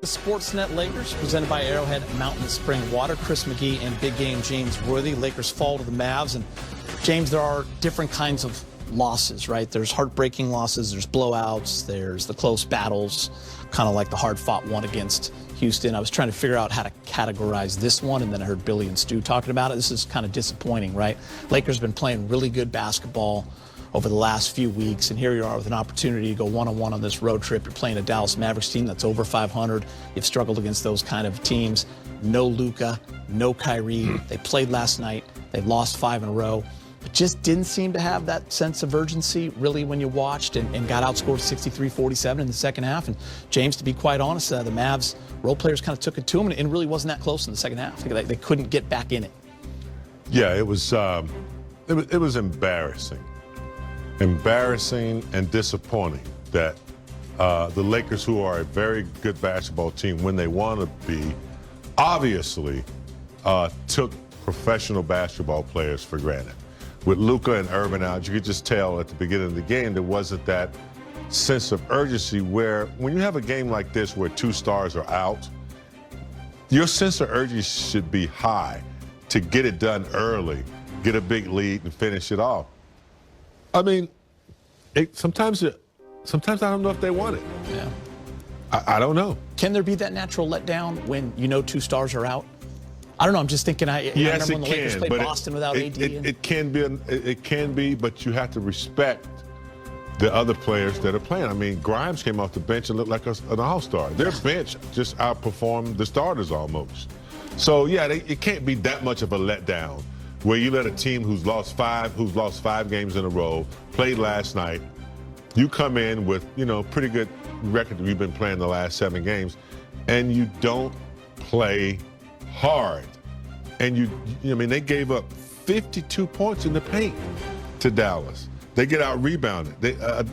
The Sportsnet Lakers, presented by Arrowhead Mountain Spring Water. Chris McGee and big game James Worthy. Lakers fall to the Mavs. And James, there are different kinds of losses, right? There's heartbreaking losses, there's blowouts, there's the close battles, kind of like the hard-fought one against Houston. I was trying to figure out how to categorize this one, and then I heard Billy and Stu talking about it. This is kind of disappointing, right? Lakers have been playing really good basketball over the last few weeks, and here you are with an opportunity to go one-on-one on this road trip. You're playing a Dallas Mavericks team that's over 500. You've struggled against those kind of teams. No Luka, no Kyrie. They played last night. They lost 5 in a row. But just didn't seem to have that sense of urgency, really, when you watched, and got outscored 63-47 in the second half. And, James, to be quite honest, the Mavs role players kind of took it to them, and it really wasn't that close in the second half. They couldn't get back in it. Yeah, it was embarrassing. Embarrassing and disappointing that the Lakers, who are a very good basketball team when they want to be, obviously took professional basketball players for granted. With Luka and Irvin out, you could just tell at the beginning of the game there wasn't that sense of urgency where when you have a game like this where 2 stars are out, your sense of urgency should be high to get it done early, get a big lead and finish it off. I mean, sometimes I don't know if they want it. Yeah. I don't know. Can there be that natural letdown when you know 2 stars are out? I don't know. I'm just thinking. Yes, I remember when it the Lakers can, played but Boston without AD. It can be, but you have to respect the other players that are playing. I mean, Grimes came off the bench and looked like an all-star. Their bench just outperformed the starters almost. So yeah, it can't be that much of a letdown where you let a team who's lost 5 games in a row, played last night. You come in with pretty good record that you've been playing the last 7 games, and you don't play hard. And they gave up 52 points in the paint to Dallas. They get out rebounded.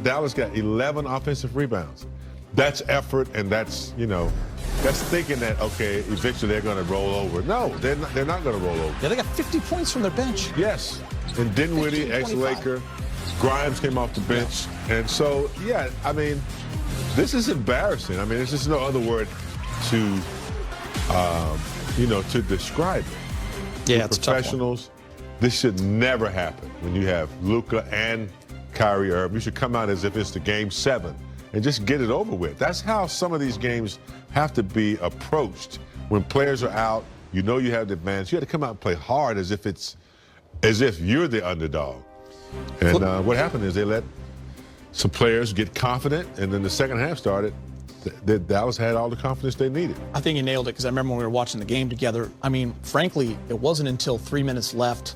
Dallas got 11 offensive rebounds. That's effort, and that's thinking that, okay, eventually they're going to roll over. No, they're not going to roll over. Yeah, they got 50 points from their bench. Yes, and Dinwiddie, ex-Laker, Grimes came off the bench, and so yeah, I mean, this is embarrassing. I mean, there's just no other word to to describe it. Yeah, it's professionals. This should never happen when you have Luka and Kyrie Irving. You should come out as if it's the game 7 and just get it over with. That's how some of these games have to be approached. When players are out, you have the advantage. You have to come out and play hard as if you're the underdog. And what happened is they let some players get confident, and then the second half started. Dallas had all the confidence they needed. I think you nailed it, because I remember when we were watching the game together. I mean, frankly, it wasn't until 3 minutes left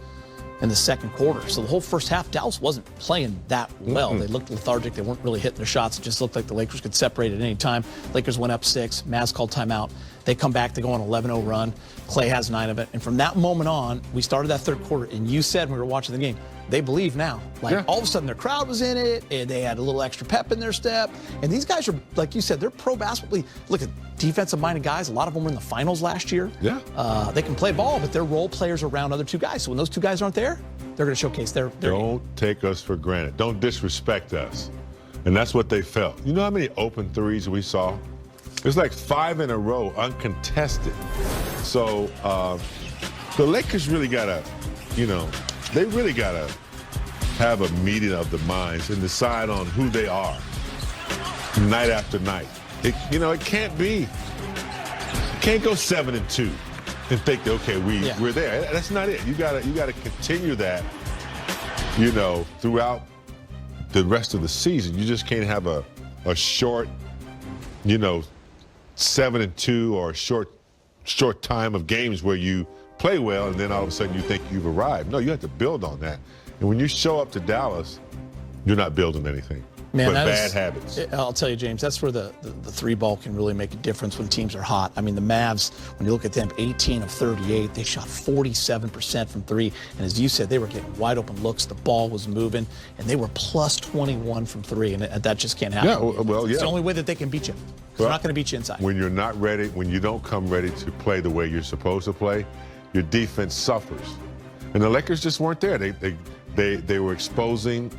in the second quarter. So the whole first half, Dallas wasn't playing that well. They looked lethargic. They weren't really hitting their shots. It just looked like the Lakers could separate at any time. Lakers went up 6. Mavs called timeout. They come back. They go on an 11-0 run. Clay has 9 of it. And from that moment on, we started that third quarter, and you said when we were watching the game, they believe now. All of a sudden, their crowd was in it, and they had a little extra pep in their step. And these guys are, like you said, they're pro basketball. Look at defensive-minded guys. A lot of them were in the finals last year. Yeah. They can play ball, but they're role players around other 2 guys. So when those 2 guys aren't there, they're going to showcase their Don't take us for granted. Don't disrespect us. And that's what they felt. You know how many open threes we saw? It's like 5 in a row, uncontested. So the Lakers really got to, they really got to have a meeting of the minds and decide on who they are night after night. It can't be. You can't go 7-2 and think that, okay, we're there. That's not it. You gotta continue that, throughout the rest of the season. You just can't have a short, 7-2 or a short time of games where you play well and then all of a sudden you think you've arrived. No, you have to build on that. And when you show up to Dallas, you're not building anything. Man, but bad habits. I'll tell you, James, that's where the 3-ball can really make a difference when teams are hot. I mean, the Mavs, when you look at them, 18 of 38, they shot 47% from 3. And as you said, they were getting wide open looks. The ball was moving, and they were plus 21 from 3. And that just can't happen. Yeah, It's the only way that they can beat you. They're not going to beat you inside. When you're not ready, when you don't come ready to play the way you're supposed to play, your defense suffers. And the Lakers just weren't there. They were exposing,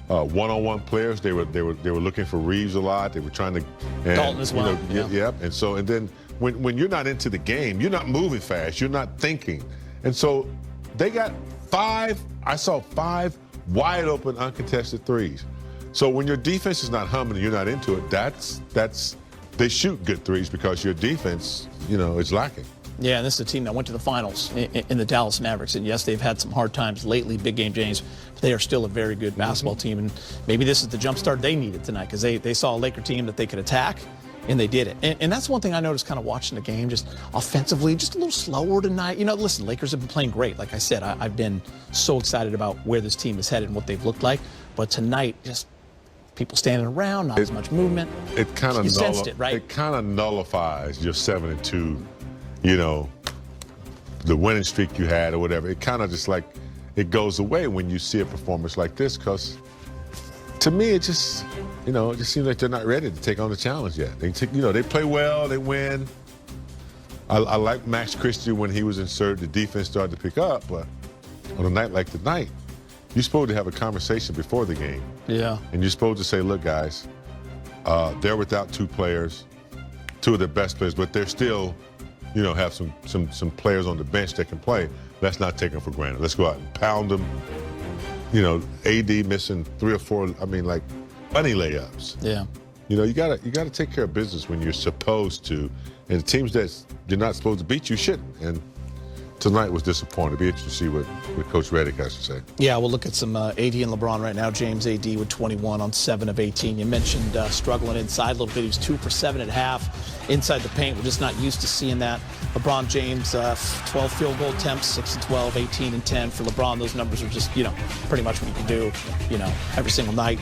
one-on-one players. They were looking for Reeves a lot. They were trying to Dalton as well. Yep. And then when you're not into the game, you're not moving fast. You're not thinking. And so they got I saw 5 wide open uncontested threes. So when your defense is not humming and you're not into it, they shoot good threes because your defense, is lacking. Yeah, and this is a team that went to the finals in the Dallas Mavericks. And yes, they've had some hard times lately, big game James. But they are still a very good basketball team. And maybe this is the jump start they needed tonight because they saw a Laker team that they could attack, and they did it. And that's one thing I noticed kind of watching the game, just offensively, just a little slower tonight. Listen, Lakers have been playing great. Like I said, I've been so excited about where this team is headed and what they've looked like. But tonight, just people standing around, not as much movement. It kind of sensed it, right? It kind of nullifies your 7-2, the winning streak you had or whatever. It kind of just like it goes away when you see a performance like this because to me it just seems like they're not ready to take on the challenge yet. They play well, they win. I like Max Christie when he was inserted. The defense started to pick up, but on a night like tonight, you're supposed to have a conversation before the game. Yeah. And you're supposed to say, look, guys, they're without 2 players, 2 of their best players, but they're still, have some players on the bench that can play. Let's not take them for granted. Let's go out and pound them. AD missing 3 or 4, like bunny layups. Yeah. You gotta take care of business when you're supposed to. And the teams that you're not supposed to beat, you shouldn't. And tonight was disappointing. It'll be interesting to see what Coach Redick has to say. Yeah, we'll look at some AD and LeBron right now. James, AD with 21 on 7 of 18. You mentioned struggling inside a little bit. He was 2 for 7 at half inside the paint. We're just not used to seeing that. LeBron James, 12 field goal attempts, 6 and 12, 18 and 10. For LeBron, those numbers are just, pretty much what you can do, every single night.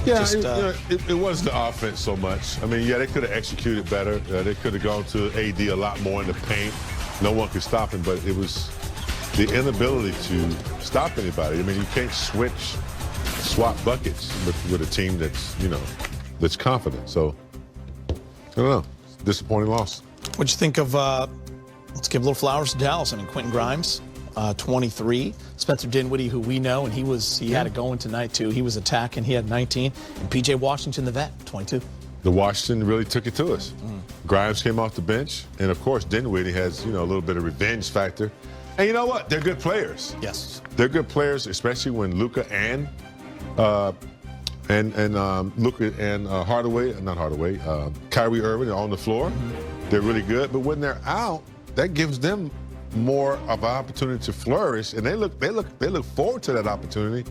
It was the offense so much. They could have executed better. They could have gone to AD a lot more in the paint. No one could stop him, but it was the inability to stop anybody. You can't swap buckets with a team that's confident. So, I don't know. Disappointing loss. What'd you think of, let's give a little flowers to Dallas. Quentin Grimes, 23. Spencer Dinwiddie, who we know, and he had it going tonight too. He was attacking, he had 19. And P.J. Washington, the vet, 22. The Washington really took it to us. Grimes came off the bench, and of course Dinwiddie has a little bit of revenge factor. And you know what? They're good players. Yes, they're good players, especially when Luka and Kyrie Irving are on the floor. They're really good, but when they're out, that gives them more of an opportunity to flourish, and they look forward to that opportunity.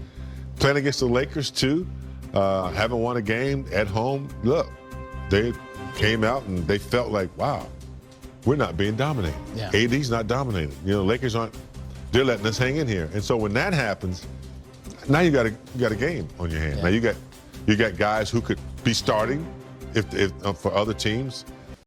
Playing against the Lakers too, haven't won a game at home. Look, they came out and they felt like, wow, we're not being dominated. Yeah. AD's not dominated. Lakers aren't. They're letting us hang in here, and so when that happens, now you got a game on your hands. Yeah. Now you got guys who could be starting if for other teams.